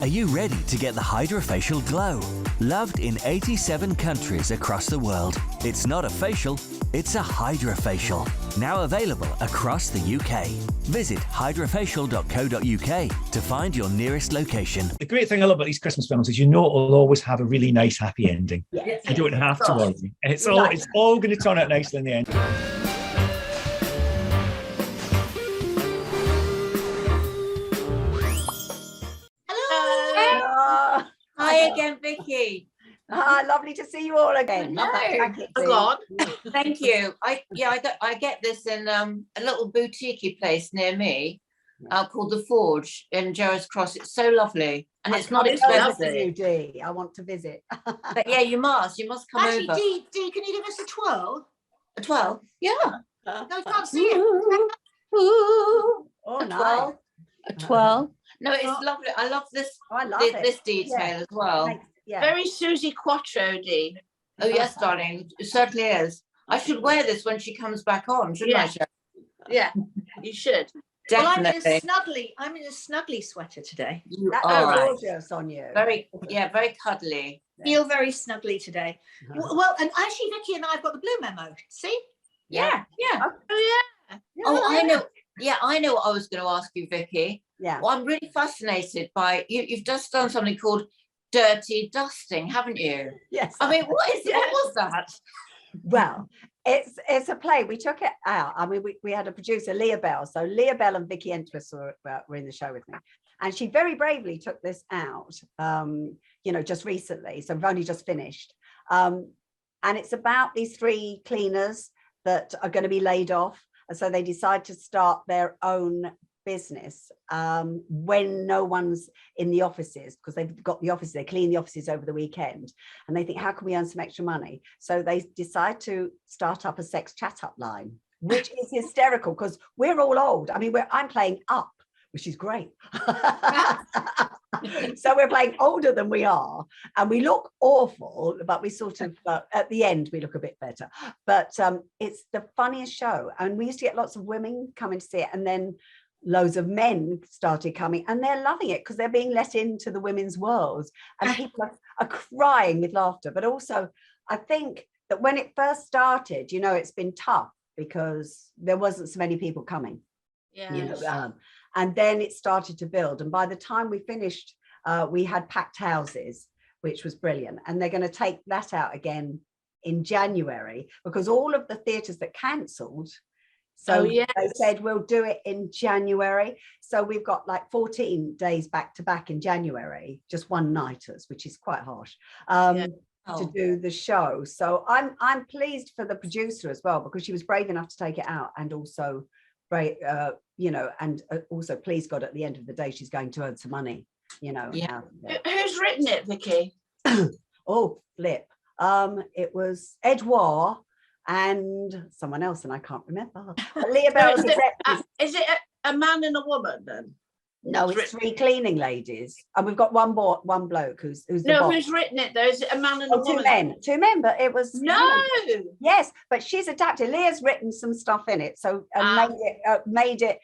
Are you ready to get the hydrofacial glow? Loved in 87 countries across the world. It's not a facial, it's a hydrofacial. Now available across the UK. Visit hydrofacial.co.uk to find your nearest location. The great thing I love about these Christmas films is it'll always have a really nice, happy ending. Yes. You don't have to worry. It's all going to turn out nicely in the end. Hi again, Vicky. Lovely to see you all again. Love that jacket, too. Thank you. I get this in a little boutique place near me called The Forge in Gerrards Cross. It's so lovely, and it's not expensive. Dee. I want to visit. But yeah, you must come over. Dee, can you give us a twirl? A 12? Yeah. No, I can't see it. Oh, nice. A 12. No, it's lovely. I love this. I love this detail as well. Yeah. Very Susie Quattro, Dee. Oh yes, darling. It certainly is. I should wear this when she comes back on, shouldn't I, Sharon? Yeah, you should. Definitely. Well, I'm in a snuggly sweater today. You That's are gorgeous on you. very cuddly. Feel very snuggly today. Well, and actually, Vicky and I have got the blue memo. See? Yeah. Oh, yeah. I know. Yeah, I know what I was going to ask you, Vicky. Yeah. Well, I'm really fascinated by you've just done something called dirty dusting, haven't you? Yes. I mean, what was that? Well, it's a play. We took it out. I mean, we had a producer, Leah Bell. So Leah Bell and Vicki Entwistle were in the show with me. And she very bravely took this out, just recently. So we've only just finished. And it's about these 3 cleaners that are going to be laid off. And so they decide to start their own business when no one's in the offices, because they've got the offices, they clean the offices over the weekend, and they think, how can we earn some extra money? So they decide to start up a sex chat up line, which is hysterical because we're all old. I mean, I'm playing up, which is great. So we're playing older than we are, and we look awful, but we sort of at the end we look a bit better. But it's the funniest show, and we used to get lots of women coming to see it, and then loads of men started coming, and they're loving it because they're being let into the women's world, and people are crying with laughter. But also, I think that when it first started, it's been tough because there wasn't so many people coming. Yeah. And then it started to build, and by the time we finished, we had packed houses, which was brilliant. And they're going to take that out again in January because all of the theatres that cancelled. So they said, we'll do it in January. So we've got like 14 days back to back in January, just one-nighters, which is quite harsh, to do the show. So I'm pleased for the producer as well, because she was brave enough to take it out, and also, also, please God, at the end of the day, she's going to earn some money, Yeah. Who's written it, Vicky? Oh, flip. It was Edouard and someone else, and I can't remember. But Leah Bell is it a man and a woman then? No, it's 3 cleaning ladies, and we've got one bloke who's the boss. Who's written it though? Is it a man and a woman? Two men, but it was yes, but she's adapted. Leah's written some stuff in it, so made it.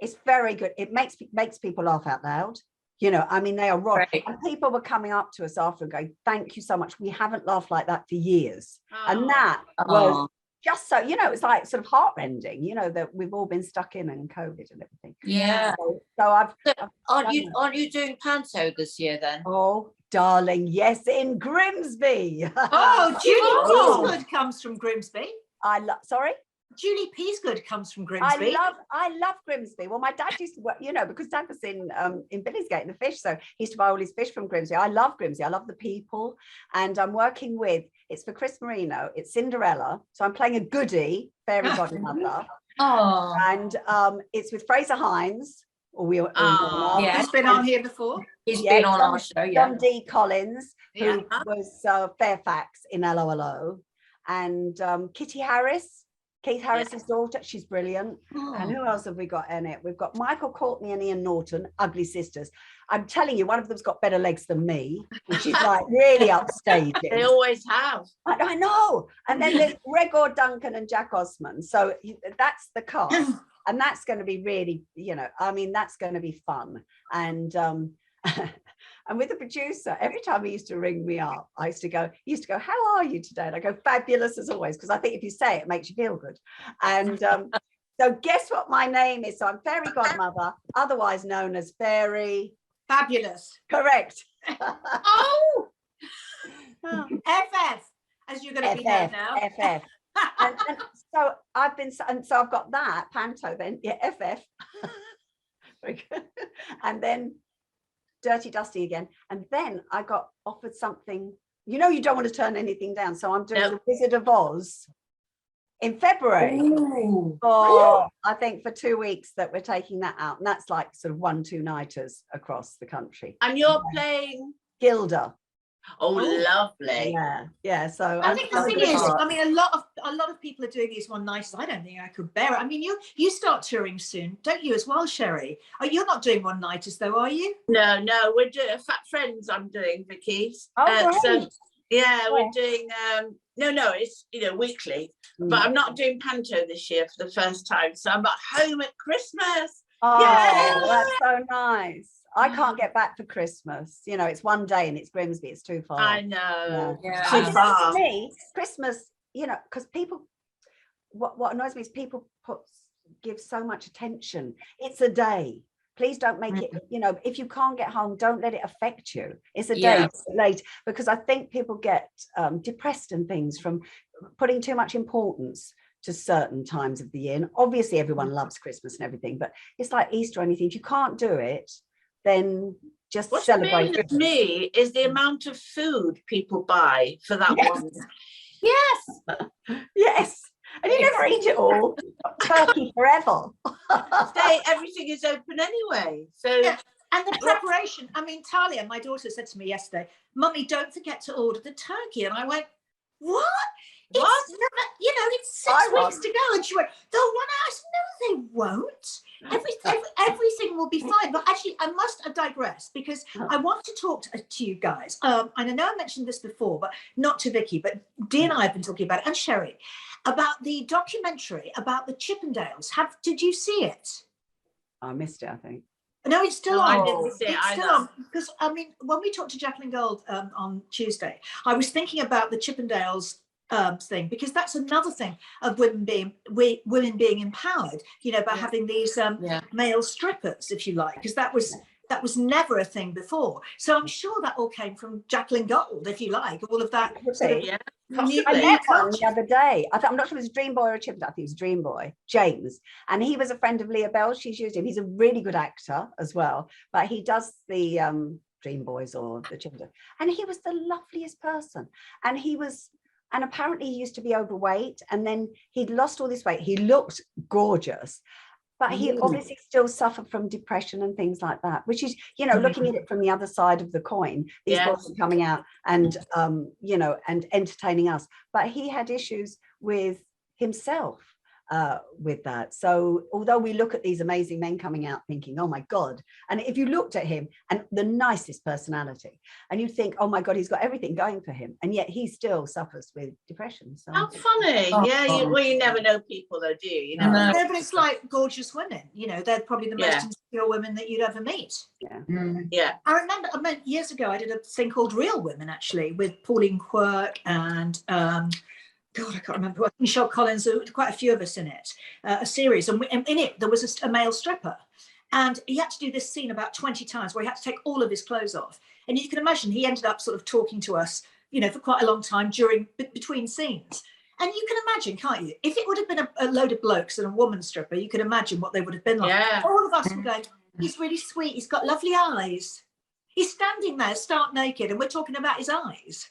It's very good. It makes people laugh out loud. I mean, they are raw. Right. And people were coming up to us after and going, thank you so much. We haven't laughed like that for years. And that was just so, it's like sort of heartrending, that we've all been stuck in and COVID and everything. Yeah. Aren't you doing Panto this year then? Oh, darling, yes, in Grimsby. Oh, Julie Peasgood comes from Grimsby. Sorry? Julie Peasgood comes from Grimsby. I love Grimsby. Well, my dad used to work, because Dad was in Billingsgate in the fish, so he used to buy all his fish from Grimsby. I love Grimsby. I love the people, and I'm working with. It's for Chris Marino. It's Cinderella, so I'm playing a goody fairy godmother. Oh, and it's with Fraser Hines. He's been on here before. He's been on our show. Yeah, John D. Collins, who was Fairfax in LOLO, and Kitty Harris. Keith Harris's daughter, she's brilliant. And who else have we got in it? We've got Michael Courtney and Ian Norton, ugly sisters. I'm telling you, one of them's got better legs than me, which is like really upstaging. They always have. I know. And then there's Gregor Duncan and Jack Osman. So that's the cast. And that's going to be really, that's going to be fun. And And with the producer, every time he used to ring me up, he used to go, how are you today? And I go, fabulous as always, because I think if you say it, it makes you feel good. And so guess what my name is? So I'm Fairy Godmother, otherwise known as Fairy. Fabulous. Correct. Oh, FF, as you're going to be known now. FF. and so I've got that Panto then, yeah, FF. Very good. And then Dirty Dusty again. And then I got offered something, you don't want to turn anything down. So I'm doing The Wizard of Oz in February. Ooh. For I think for 2 weeks that we're taking that out. And that's like sort of 1-2 nighters across the country. And you're playing Gilda. Oh, lovely. Yeah. So I think the thing is, I mean, a lot of people are doing these one nights. I don't think I could bear it. I mean, you start touring soon, don't you, as well, Sherry? You're not doing one nighters though, are you? No, we're doing Fat Friends. I'm doing Vicky's. Oh, so yeah, we're doing. No, it's weekly, but I'm not doing Panto this year for the first time. So I'm at home at Christmas. Oh, that's so nice. I can't get back for Christmas. It's one day and it's Grimsby. It's too far. I know. Yeah. Too far. For me, Christmas, because people, what annoys me is people give so much attention. It's a day. Please don't make it, if you can't get home, don't let it affect you. It's a day late, because I think people get depressed and things from putting too much importance to certain times of the year. And obviously everyone loves Christmas and everything, but it's like Easter or anything. If you can't do it, then just celebrate. What's me is the amount of food people buy for that one. Yes. And you never eat it all. Turkey forever. Everything is open anyway. So and the preparation. I mean, Talia, my daughter, said to me yesterday, "Mummy, don't forget to order the turkey." And I went, "What? It's 6 weeks to go." And she went, "They'll run out." I said, "No, they won't. Everything will be fine." But actually, I must digress, because I want to talk to you guys. And I know I mentioned this before, but not to Vicky, but Dee and I have been talking about it, and Sherry, about the documentary about the Chippendales. Did you see it? I missed it, I think. No, it's still on. I didn't see it. It's still on, because I mean, when we talked to Jacqueline Gold on Tuesday, I was thinking about the Chippendales thing, because that's another thing of women being empowered, by having these male strippers, if you like, because that was never a thing before. So I'm sure that all came from Jacqueline Gold, if you like, all of that. I met one the other day. I'm not sure if it was Dream Boy or Chippendale. I think it was Dream Boy, James, and he was a friend of Leah Bell. She's used him. He's a really good actor as well, but he does the Dream Boys or the Chippendale, and he was the loveliest person. And apparently he used to be overweight, and then he'd lost all this weight. He looked gorgeous, but he obviously still suffered from depression and things like that, which is, looking at it from the other side of the coin, these boys are coming out and, and entertaining us. But he had issues with himself with that. So although we look at these amazing men coming out thinking, oh my God, and if you looked at him and the nicest personality, and you think, oh my God, he's got everything going for him, and yet he still suffers with depression. So how funny. You never know people though, do you? You never know. No, but it's like gorgeous women, they're probably the most insecure women that you'd ever meet. I remember years ago I did a thing called Real Women, actually, with Pauline Quirk and God, I can't remember. Michelle Collins, quite a few of us in it, a series. And in it, there was a male stripper. And he had to do this scene about 20 times where he had to take all of his clothes off. And you can imagine he ended up sort of talking to us, for quite a long time between scenes. And you can imagine, can't you? If it would have been a load of blokes and a woman stripper, you could imagine what they would have been like. Yeah. All of us were going, he's really sweet. He's got lovely eyes. He's standing there stark naked, and we're talking about his eyes. Is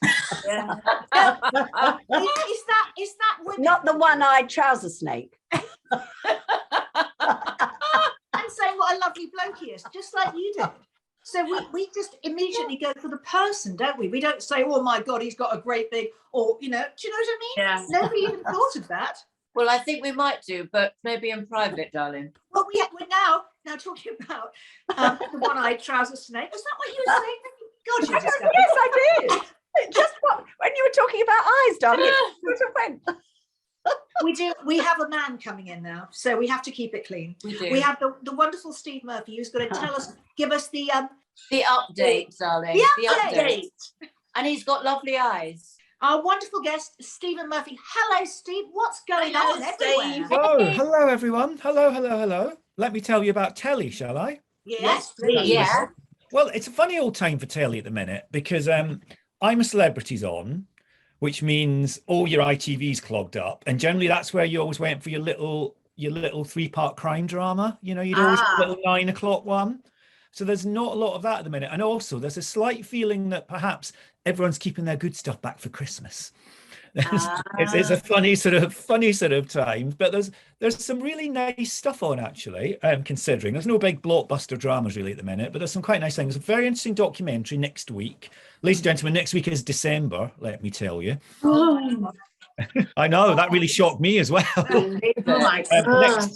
that women? Not the one-eyed trouser snake. And saying what a lovely bloke he is, just like you did. So we just immediately go for the person, don't we? We don't say, oh my God, he's got a great big, or do you know what I mean? Yeah. Nobody even thought of that. Well, I think we might do, but maybe in private, darling. Well, we're now talking about the one-eyed trouser snake. Is that what you were saying? God, you just yes, I did. Just when you were talking about eyes, darling. We have a man coming in now, so we have to keep it clean. We do. We have the wonderful Steve Murphy, who's going to give us the The update, darling. The update. And he's got lovely eyes. Our wonderful guest, Stephen Murphy. Hello, Steve. What's going on everywhere? Oh, hello, everyone. Hello. Let me tell you about telly, shall I? Yes, please. Yeah. Well, it's a funny old time for telly at the minute because I'm a Celebrities On, which means all your ITV's clogged up. And generally that's where you always went for your little 3-part crime drama. You know, you'd always have a little 9 o'clock one. So there's not a lot of that at the minute. And also there's a slight feeling that perhaps everyone's keeping their good stuff back for Christmas. It's a funny sort of time, but there's some really nice stuff on actually, considering there's no big blockbuster dramas really at the minute, but there's some quite nice things. A very interesting documentary next week. Ladies and gentlemen, next week is December, let me tell you. Oh. I know, that really shocked me as well. Oh my God.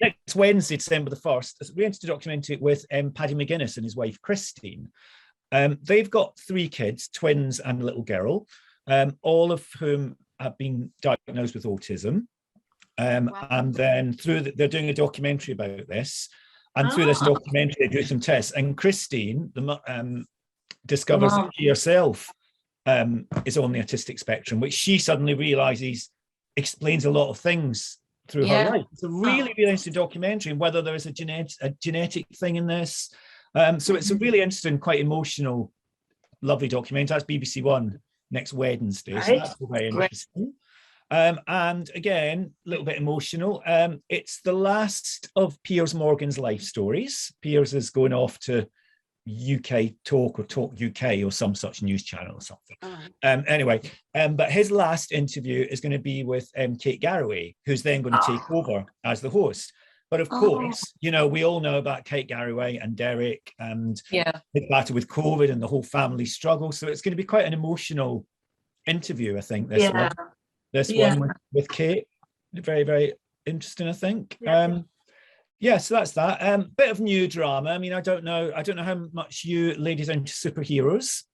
Next Wednesday, December the 1st, it's a really interesting documentary with Paddy McGuinness and his wife, Christine. They've got 3 kids, twins and a little girl, all of whom have been diagnosed with autism. And then they're doing a documentary about this. And through this documentary, they do some tests. And Christine discovers that she herself is on the autistic spectrum, which she suddenly realizes explains a lot of things through her life. It's a really interesting documentary, and whether there is a genetic thing in this. So it's a really interesting, quite emotional, lovely documentary. That's BBC One next Wednesday. Right. So that's very interesting. And again, a little bit emotional. It's the last of Piers Morgan's life stories. Piers is going off to UK Talk or Talk UK or some such news channel or something. Anyway, but his last interview is going to be with Kate Garraway, who's then going to take over as the host. But of course, you know, we all know about Kate Garraway and Derek and the battle with COVID and the whole family struggle. So it's going to be quite an emotional interview, I think, this one. This one with Kate. Very, very interesting, I think. So that's that. Bit of new drama. I mean, I don't know how much you ladies are into superheroes.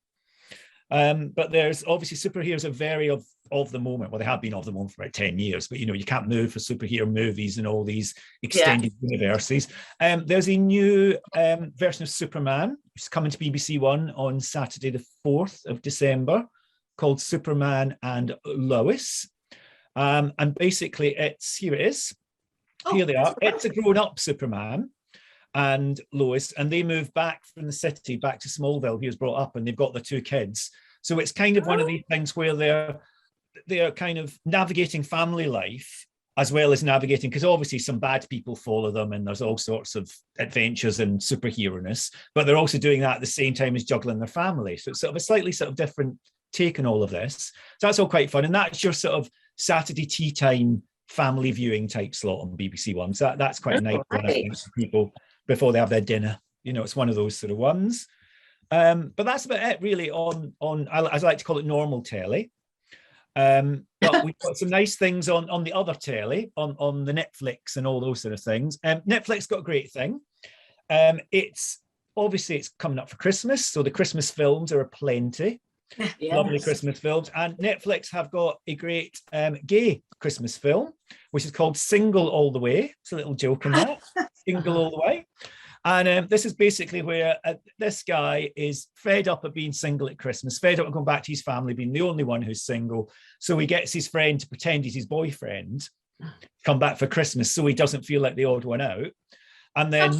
But there's obviously superheroes are very of the moment. Well, they have been of the moment for about 10 years, but you know, you can't move for superhero movies and all these extended universes. There's a new version of Superman, which is coming to BBC One on Saturday, the 4th of December, called Superman and Lois. And basically here it is. Here they are. It's a grown-up Superman and Lois, and they move back from the city back to Smallville. He was brought up, and they've got the 2 kids. So it's kind of one of these things where they're kind of navigating family life as well as navigating, because obviously some bad people follow them, and there's all sorts of adventures and superhero-ness, but they're also doing that at the same time as juggling their family. So it's sort of a slightly sort of different take on all of this. So that's all quite fun, and that's your sort of Saturday tea time family viewing type slot on BBC One. So that's quite a nice one, I think, for people before they have their dinner. You know, it's one of those sort of ones. But that's about it really on as I like to call it, normal telly. But we've got some nice things on the other telly, on the Netflix and all those sort of things. Netflix got a great thing. It's coming up for Christmas, so the Christmas films are aplenty. Lovely Christmas films, and Netflix have got a great gay Christmas film, which is called Single All the Way. It's a little joke in that. Single All the Way. And this is basically where this guy is fed up of being single at Christmas, fed up of going back to his family, being the only one who's single. So he gets his friend to pretend he's his boyfriend, come back for Christmas, so he doesn't feel like the odd one out. And then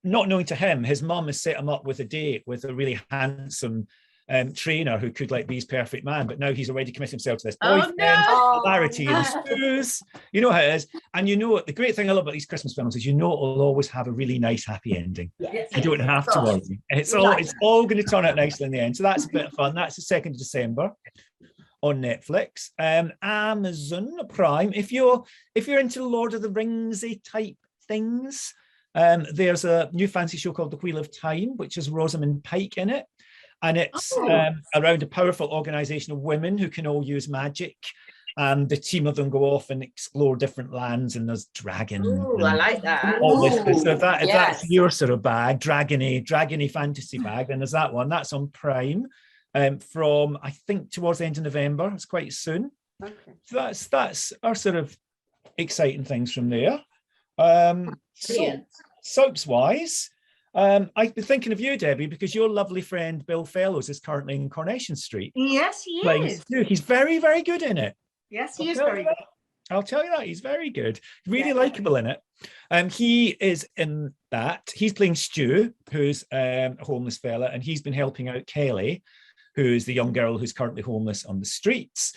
not knowing to him, his mum has set him up with a date with a really handsome trainer who could like be his perfect man, but now he's already committed himself to this boyfriend. Clarity ensues. You know how it is. And you know what the great thing I love about these Christmas films is, you know, it'll always have a really nice happy ending. You don't have to worry. It's all going to turn out nicely in the end. So that's a bit of fun. That's the 2nd of December on Netflix. Amazon Prime. If you're into Lord of the Ringsy type things, there's a new fancy show called The Wheel of Time, which has Rosamund Pike in it. And it's around a powerful organization of women who can all use magic. And the team of them go off and explore different lands, and there's dragons. Ooh, I like that. All this. So if that's your sort of bag, dragony fantasy bag, then there's that one. That's on Prime from, I think, towards the end of November. It's quite soon. Okay. So that's our sort of exciting things from there. Soaps wise, I've been thinking of you, Debbie, because your lovely friend Bill Fellows is currently in Coronation Street. Yes, he is. He's very, very good in it. Yes, he is very good. I'll tell you that. He's very good. Really likable in it. He is in that. He's playing Stu, who's a homeless fella, and he's been helping out Kelly, who's the young girl who's currently homeless on the streets.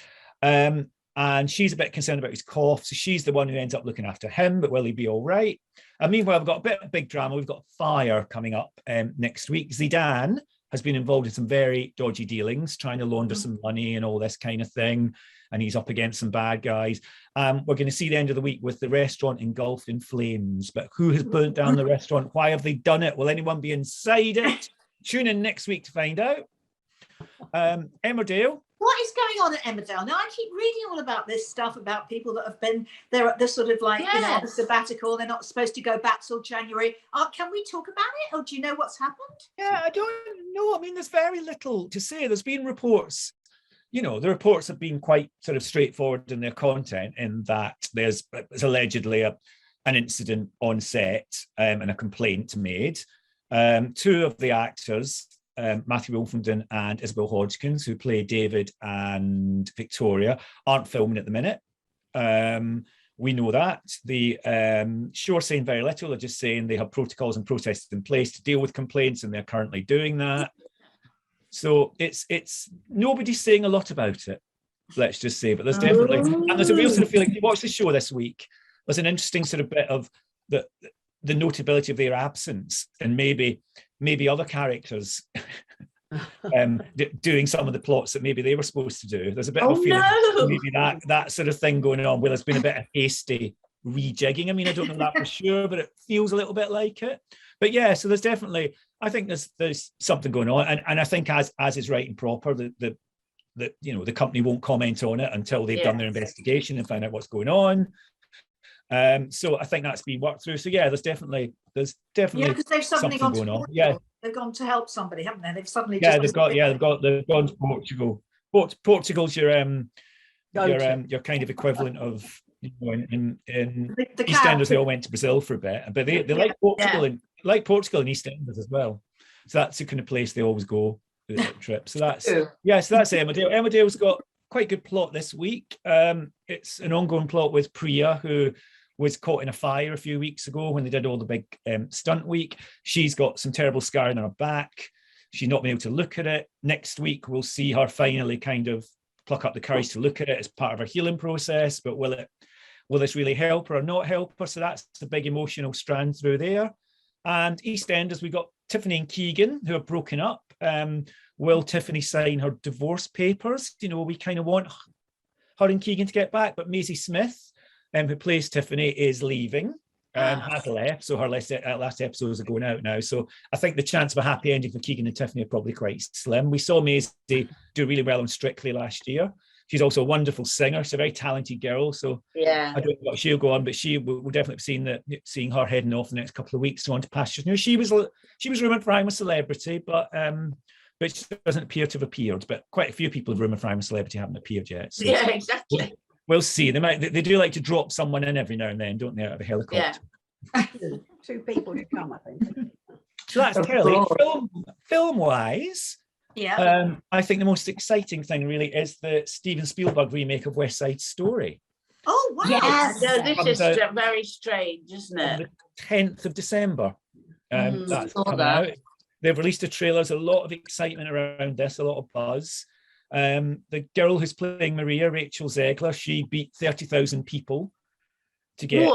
And she's a bit concerned about his cough. So she's the one who ends up looking after him, but will he be all right? And meanwhile, we've got a bit of big drama. We've got Fire coming up next week. Zidane has been involved in some very dodgy dealings, trying to launder some money and all this kind of thing. And he's up against some bad guys. We're going to see the end of the week with the restaurant engulfed in flames. But who has burnt down the restaurant? Why have they done it? Will anyone be inside it? Tune in next week to find out. Emmerdale. What is going on at Emmerdale? Now, I keep reading all about this stuff about people that have been there at this sort of like, you know, the sabbatical. They're not supposed to go back till January. Can we talk about it? Or do you know what's happened? Yeah, I don't know. I mean, there's very little to say. There's been reports, you know, the reports have been quite sort of straightforward in their content, in that there's allegedly an incident on set and a complaint made. Two of the actors, Matthew Wolfenden and Isabel Hodgkins, who play David and Victoria, aren't filming at the minute. We know that. The show are saying very little. They're just saying they have protocols and processes in place to deal with complaints, and they're currently doing that. So it's nobody's saying a lot about it, let's just say. But there's definitely, and there's a real sort of feeling. If you watch the show this week, there's an interesting sort of bit of the notability of their absence, and maybe other characters doing some of the plots that maybe they were supposed to do. There's a bit of a feeling maybe that sort of thing going on, where there's been a bit of hasty rejigging. I mean, I don't know that for sure, but it feels a little bit like it. But yeah, so there's definitely, I think there's something going on, and I think as is right and proper, that you know, the company won't comment on it until they've done their investigation and find out what's going on. So I think that's been worked through. So yeah, there's definitely because they've suddenly gone going on. Yeah, they've gone to help somebody, haven't they? They've suddenly they've gone to Portugal. Portugal's your kind of equivalent of, you know, in EastEnders, they all went to Brazil for a bit, but they like Portugal and Portugal and EastEnders as well. So that's the kind of place they always go for the trip. So that's so that's Emmerdale. Emmerdale's got quite good plot this week. It's an ongoing plot with Priya, who was caught in a fire a few weeks ago when they did all the big stunt week. She's got some terrible scarring on her back. She's not been able to look at it. Next week, we'll see her finally kind of pluck up the courage to look at it as part of her healing process. But will this really help her or not help her? So that's the big emotional strand through there. And EastEnders, we've got Tiffany and Keegan, who have broken up. Will Tiffany sign her divorce papers? You know, we kind of want her and Keegan to get back, but Maisie Smith, who plays Tiffany, is leaving, has left. So her last episodes are going out now. So I think the chance of a happy ending for Keegan and Tiffany are probably quite slim. We saw Maisie do really well on Strictly last year. She's also a wonderful singer. She's a very talented girl. So I don't know what she'll go on, but we'll definitely be seeing her heading off the next couple of weeks to on to pastures new. She was rumoured for I'm a Celebrity, but she doesn't appear to have appeared. But quite a few people have rumoured for I'm a Celebrity haven't appeared yet. So yeah, exactly. We'll see. They do like to drop someone in every now and then, don't they, out of a helicopter? Yeah. Two people to come, I think. So that's Kelly. Film-wise, I think the most exciting thing really is the Steven Spielberg remake of West Side Story. Oh, wow. Yes. No, this is very strange, isn't it? On the 10th of December. That's coming out. They've released a trailer. There's a lot of excitement around this, a lot of buzz. The girl who's playing Maria, Rachel Zegler, she beat 30,000 people to get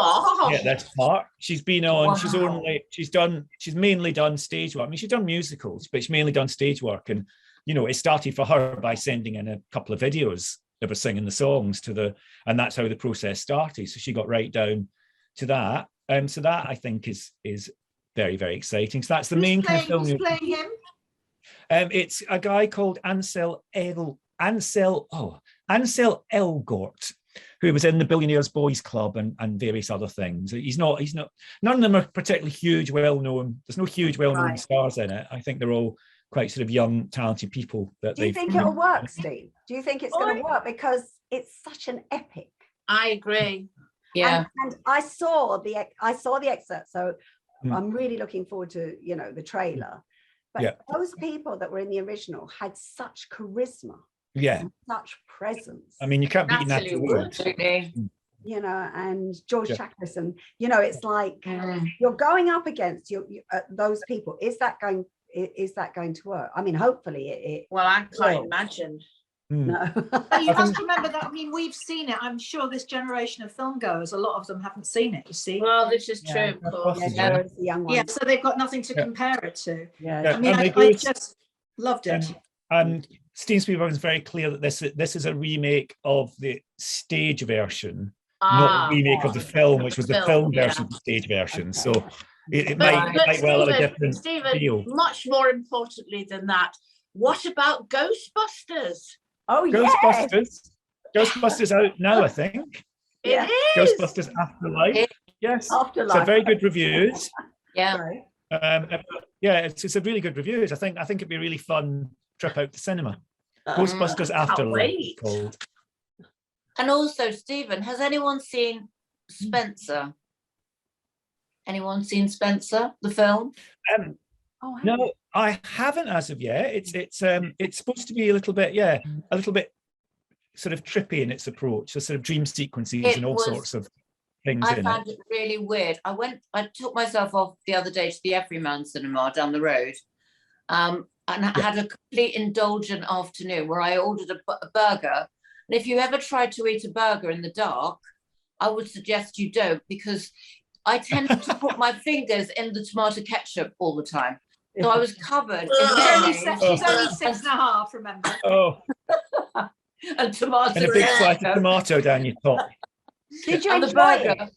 this part. She's been on, she's mainly done stage work. I mean, she's done musicals, but she's mainly done stage work. And, you know, it started for her by sending in a couple of videos of her singing the songs and that's how the process started. So she got right down to that. So that I think is very, very exciting. So that's the main kind of film. Who's playing him? It's a guy called Ansel Elgort, who was in the Billionaires Boys Club and various other things. He's not. None of them are particularly huge, well-known. There's no huge, well-known stars in it. I think they're all quite sort of young, talented people. Do you think it'll work, Steve? Do you think it's going to work? Because it's such an epic. I agree. Yeah. And I saw the excerpt. So I'm really looking forward to, you know, the trailer. But those people that were in the original had such charisma. Yeah. And such presence. I mean, you can't beat Natalie Wood. You know, and George Chakiris, and you know, it's like you're going up against those people. Is that going to work? I mean, hopefully it well, I can't imagine. No. But you must remember that, I mean, we've seen it. I'm sure this generation of film goers, a lot of them haven't seen it, you see. Well, this is true, of course. Yeah, so they've got nothing to compare it to. Yeah. I mean, I just loved it. And Steven Spielberg is very clear that this is a remake of the stage version, not a remake of the film, which was the film version of the stage version. So it might well have a different feel. Much more importantly than that, what about Ghostbusters? Oh, Ghostbusters. Ghostbusters out now, I think. It is. Ghostbusters Afterlife. Yes. Afterlife. So very good reviews. Yeah. It's a really good reviews. I think it'd be a really fun trip out to cinema. Ghostbusters Afterlife called. And also, Stephen, has anyone seen Spencer? Anyone seen Spencer, the film? No, I haven't as of yet. It's supposed to be a little bit sort of trippy in its approach, so sort of dream sequences and all sorts of things. I found it really weird. I took myself off the other day to the Everyman Cinema down the road, and I had a complete indulgent afternoon where I ordered a burger. And if you ever tried to eat a burger in the dark, I would suggest you don't, because I tend to put my fingers in the tomato ketchup all the time. So I was covered in She's only 6.5, remember. Oh. And tomato. And a big slice of tomato down your top. Did you enjoy it?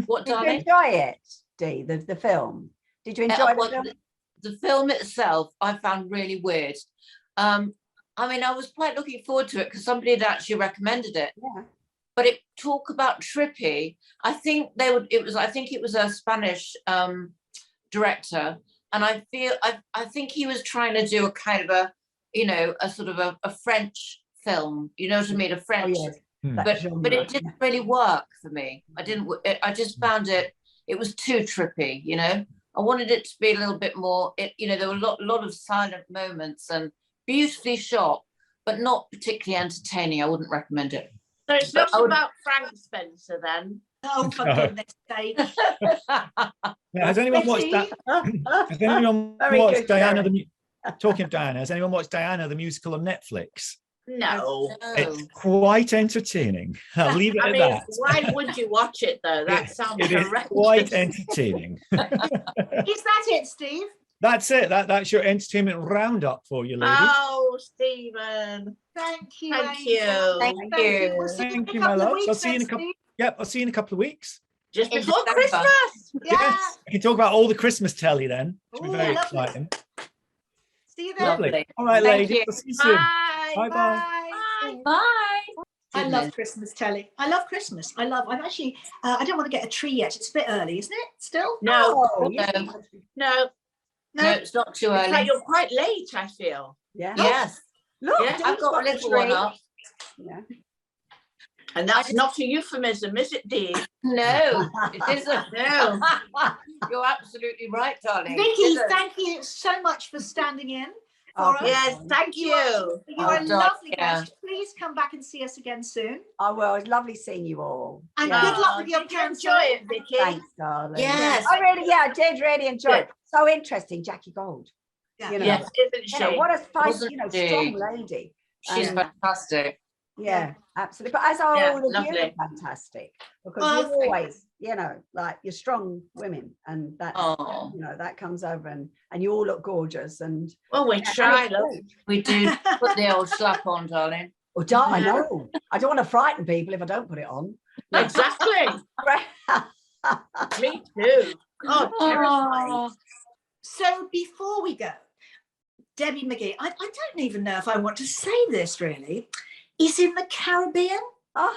What, darling? Did you enjoy it, Dee, the film? Did you enjoy the film? The film itself, I found really weird. I mean, I was quite looking forward to it because somebody had actually recommended it. Yeah. But it talk about trippy. I think it was a Spanish director, and I think he was trying to do a kind of a sort of a French film. You know what I mean? A French. Oh, yes. But it didn't really work for me. I just found it was too trippy, you know. I wanted it to be a little bit more, there were a lot of silent moments and beautifully shot, but not particularly entertaining. I wouldn't recommend it. So it's not about Frank Spencer then? Oh, for goodness sake. Has anyone watched that? Has anyone watched Diana talking of Diana, has anyone watched Diana the musical on Netflix? No. It's quite entertaining. I'll leave it at that. Why would you watch it though? That sounds horrendous. Quite entertaining. Is that it, Steve? That's it. That's your entertainment roundup for you, ladies. Oh, Stephen. Thank you. Thank you. We'll see Thank you you, in a my couple of love. weeks. I'll see you in a couple. Yep, I'll see you in a couple of weeks. Just In before December. Christmas. Yeah. Yes, we can talk about all the Christmas telly then. Which will be very lovely. exciting. See you then. Lovely. All right, Thank ladies. you. I'll see you soon. Bye. Bye-bye. Bye. Bye. I love Christmas telly. I love Christmas. I'm actually, I don't want to get a tree yet. It's a bit early, isn't it? Still? No. No, it's not too In early. fact, you're quite late, I feel. Yeah. Yes. Look, Yeah, I've got a little one up. Yeah. And that's not a euphemism, is it, Dee? No, it isn't. No. You're absolutely right, darling. Vicky, thank you so much for standing in for us. Yes, thank you. You're a darling, lovely yeah. guest. Please come back and see us again soon. Oh, well, it's lovely seeing you all. And Yeah. good luck with your Did you cancer. enjoy it, Vicky? Thanks, darling. Yes. I did really enjoy it. Good. So interesting, Jackie Gold. Yeah. You know, Yes, isn't you know, she? what a Wasn't strong she? lady. She's And, fantastic. yeah, absolutely. But as are Yeah, all of you, lovely. fantastic. Because Oh, you're thank always, like you're strong women, and that Oh, that comes over, and you all look gorgeous. And Well, we try, love. we do put the old slap on, darling. well, I know. I don't want to frighten people if I don't put it on. Exactly. Me too. Oh, terrifying. So before we go, Debbie McGee, I don't even know if I want to say this really, is in the Caribbean. Oh,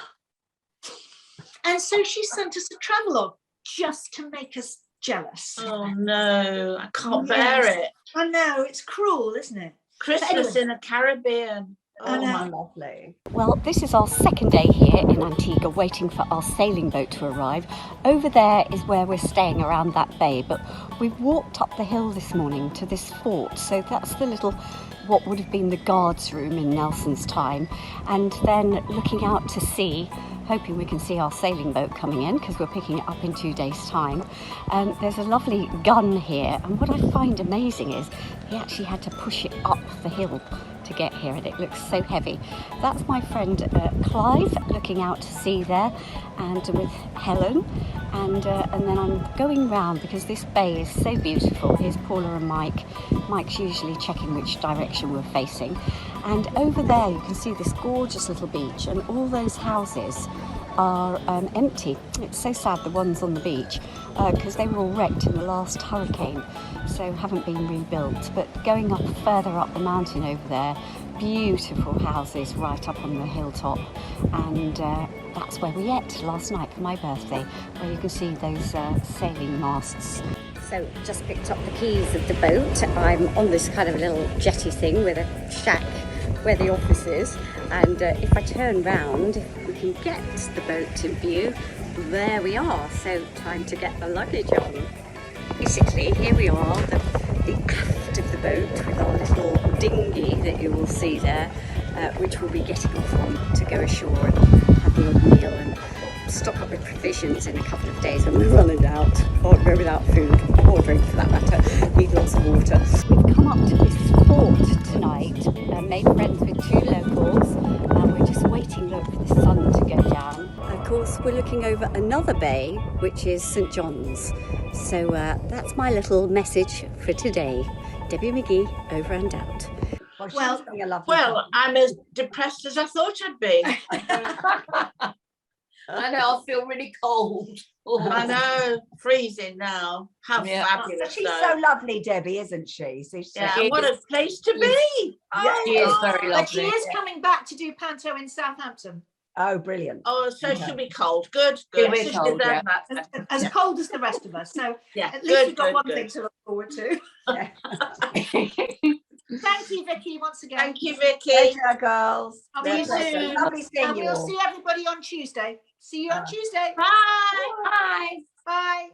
And so she sent us a travelogue just to make us jealous. Oh no, I can't bear it. I know, it's cruel, isn't it? Christmas anyway. in the Caribbean. Oh, how lovely. Well, this is our second day here in Antigua, waiting for our sailing boat to arrive. Over there is where we're staying, around that bay, but we've walked up the hill this morning to this fort, so that's the little, what would have been the guards room in Nelson's time, and then looking out to sea, hoping we can see our sailing boat coming in, because we're picking it up in 2 days' time. There's a lovely gun here, and what I find amazing is he actually had to push it up the hill to get here, and it looks so heavy. That's my friend Clive looking out to sea there, and with Helen, and then I'm going round because this bay is so beautiful. Here's Paula and Mike. Mike's usually checking which direction we're facing, and over there you can see this gorgeous little beach, and all those houses are empty. It's so sad, the ones on the beach, because they were all wrecked in the last hurricane, so haven't been rebuilt. But going up further up the mountain over there, beautiful houses right up on the hilltop, and that's where we ate last night for my birthday, where you can see those sailing masts. So just picked up the keys of the boat. I'm on this kind of little jetty thing with a shack where the office is, and if I turn round, if we can get the boat in view, there we are. So time to get the luggage on. Basically, here we are, the aft of the boat with our little dinghy that you will see there, which we'll be getting off on to go ashore and have a little meal and stock up with provisions in a couple of days when we're running out, or we're without food or drink for that matter. Need lots of water. We've come up to this fort tonight, made friends with 2 locals, and we're just waiting, look, for the sun to go down. Of course, we're looking over another bay, which is St John's. So that's my little message for today. Debbie McGee, over and out. Well, I'm as depressed as I thought I'd be. I know, I feel really cold. I know, freezing now. How fabulous. She's so lovely, Debbie, isn't she? Yeah, what a place to be. She is very lovely. But she is coming back to do Panto in Southampton. Oh, brilliant. Oh, so she'll be cold. Good. She'll be cold, yeah. As cold as the rest of us. So yeah, at least we've got one thing to look forward to. Yeah. Thank you, Vicki, once again. Thank you, Vicki. Pleasure, girls. See you soon. Lovely seeing And you we'll all. see everybody on Tuesday. See you on Tuesday. Bye. Bye. Bye.